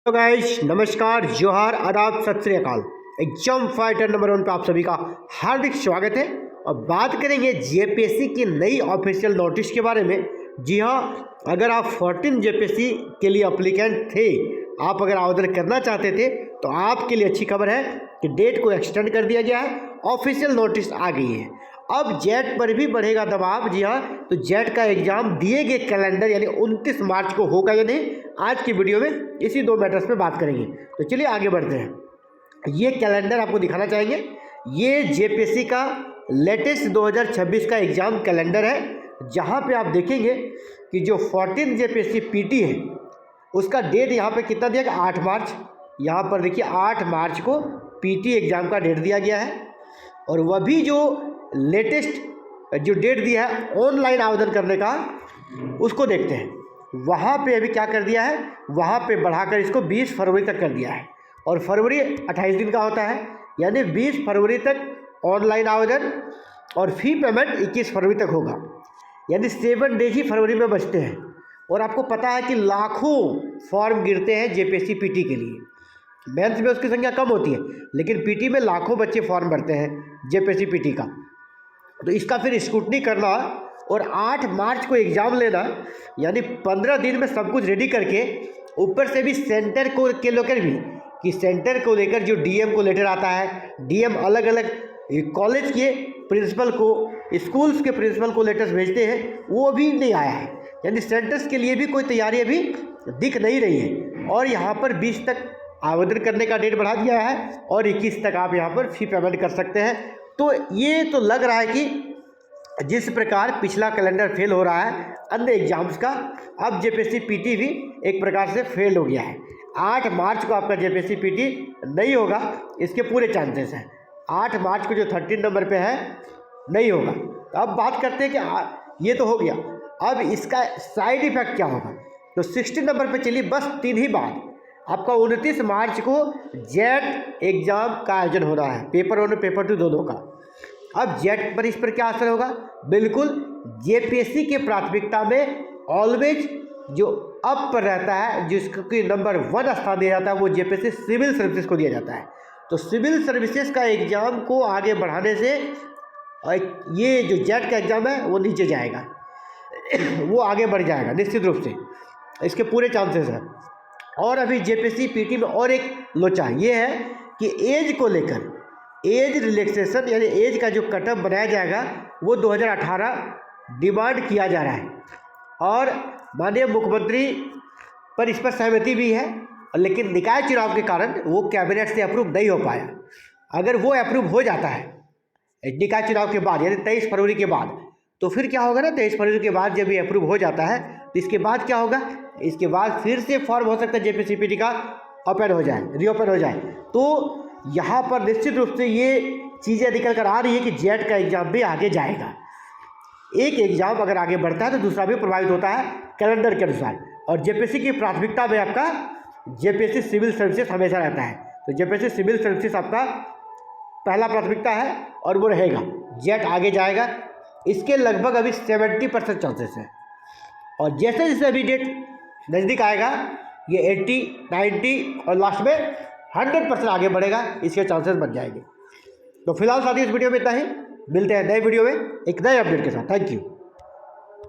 तो गाइस नमस्कार, जोहार, आदाब, सत श्री अकाल। एग्जाम फाइटर नंबर 1 पे आप सभी का हार्दिक स्वागत है। और बात करेंगे जेपीएससी की नई ऑफिशियल नोटिस के बारे में। जी हाँ, अगर आप 14 जेपीएससी के लिए अप्लीकेंट थे, आप अगर आवेदन करना चाहते थे तो आपके लिए अच्छी खबर है कि डेट को एक्सटेंड कर दिया गया है, ऑफिशियल नोटिस आ गई है। अब जेट पर भी बढ़ेगा दबाव। जी हाँ, तो जेट का एग्जाम दिए गए कैलेंडर यानी 29 मार्च को होगा या नहीं, आज की वीडियो में इसी दो मैटर्स पे बात करेंगे। तो चलिए आगे बढ़ते हैं। ये कैलेंडर आपको दिखाना चाहेंगे। ये जेपीएससी का लेटेस्ट 2026 का एग्ज़ाम कैलेंडर है, जहाँ पे आप देखेंगे कि जो 14 जेपीएससी पीटी है उसका डेट यहाँ पे कितना दिया गया, 8 मार्च। यहाँ पर देखिए 8 मार्च को पीटी एग्ज़ाम का डेट दिया गया है। और वह भी जो लेटेस्ट जो डेट दिया है ऑनलाइन आवेदन करने का, उसको देखते हैं। वहाँ पे अभी क्या कर दिया है, वहाँ पे बढ़ाकर इसको 20 फरवरी तक कर दिया है। और फरवरी 28 दिन का होता है, यानी 20 फरवरी तक ऑनलाइन आवेदन और फी पेमेंट 21 फरवरी तक होगा। यानी 7 डेज ही फरवरी में बचते हैं। और आपको पता है कि लाखों फॉर्म गिरते हैं जेपीएससी पीटी के लिए। मेंस में उसकी संख्या कम होती है, लेकिन पीटी में लाखों बच्चे फॉर्म भरते हैं जेपीएससी पीटी का। तो इसका फिर स्क्रूटनी करना और 8 मार्च को एग्ज़ाम लेना, यानी 15 दिन में सब कुछ रेडी करके, ऊपर से भी सेंटर को के लेकर भी, कि सेंटर को लेकर जो डीएम को लेटर आता है, डीएम अलग अलग कॉलेज के प्रिंसिपल को, स्कूल्स के प्रिंसिपल को लेटर्स भेजते हैं, वो भी नहीं आया है। यानी सेंटर्स के लिए भी कोई तैयारी अभी दिख नहीं रही है। और यहाँ पर 20 तक आवेदन करने का डेट बढ़ा दिया है और 21 तक आप यहाँ पर फी पेमेंट कर सकते हैं। तो ये तो लग रहा है कि जिस प्रकार पिछला कैलेंडर फेल हो रहा है अन्य एग्जाम्स का, अब जेपीएससी पीटी भी एक प्रकार से फेल हो गया है। 8 मार्च को आपका जेपीएससी पीटी नहीं होगा, इसके पूरे चांसेस हैं। 8 मार्च को जो 13 नंबर पे है नहीं होगा। तो अब बात करते हैं कि ये तो हो गया, अब इसका साइड इफेक्ट क्या होगा। तो 16 नंबर पे चलिए, बस 3 ही बाद आपका 29 मार्च को जेट एग्ज़ाम का आयोजन हो रहा है, पेपर 1 और पेपर 2 दोनों का। अब जेट पर इस पर क्या असर होगा, बिल्कुल जेपीएससी के प्राथमिकता में ऑलवेज जो अप पर रहता है, जिसको कि नंबर 1 स्थान दिया जाता है, वो जेपीएससी सिविल सर्विसेज को दिया जाता है। तो सिविल सर्विसेज का एग्ज़ाम को आगे बढ़ाने से ये जो जेट का एग्ज़ाम है वो नीचे जाएगा, वो आगे बढ़ जाएगा निश्चित रूप से, इसके पूरे चांसेस हैं। और अभी जेपीएससी पीटी में और एक लोचा ये है कि एज को लेकर, एज रिलैक्सेशन यानी एज का जो कटअप बनाया जाएगा वो 2018 डिमांड किया जा रहा है। और माननीय मुख्यमंत्री पर इस पर सहमति भी है, लेकिन निकाय चुनाव के कारण वो कैबिनेट से अप्रूव नहीं हो पाया। अगर वो अप्रूव हो जाता है निकाय चुनाव के बाद, यानी 23 फरवरी के बाद, तो फिर क्या होगा ना, 23 फरवरी के बाद जब ये अप्रूव हो जाता है तो इसके बाद क्या होगा, इसके बाद फिर से फॉर्म हो सकता है जेपीएससी पीटी का ओपन हो जाए, रीओपन हो जाए। तो यहाँ पर निश्चित रूप से ये चीज़ें निकल कर आ रही है कि जेट का एग्ज़ाम भी आगे जाएगा। एक एग्ज़ाम अगर आगे बढ़ता है तो दूसरा भी प्रभावित होता है कैलेंडर के अनुसार। और जेपीएससी की प्राथमिकता में आपका जेपीएससी सिविल सर्विसेज हमेशा रहता है। तो जेपीएससी सिविल सर्विसेज आपका पहला प्राथमिकता है और वो रहेगा। जेट आगे जाएगा, इसके लगभग अभी 70% चांसेस है। और जैसे जैसे अभी डेट नज़दीक आएगा ये 80, 90 और लास्ट में 100% आगे बढ़ेगा, इसके चांसेस बन जाएंगे। तो फिलहाल साथियों इस वीडियो में इतना ही, मिलते हैं नए वीडियो में एक नए अपडेट के साथ। Thank you.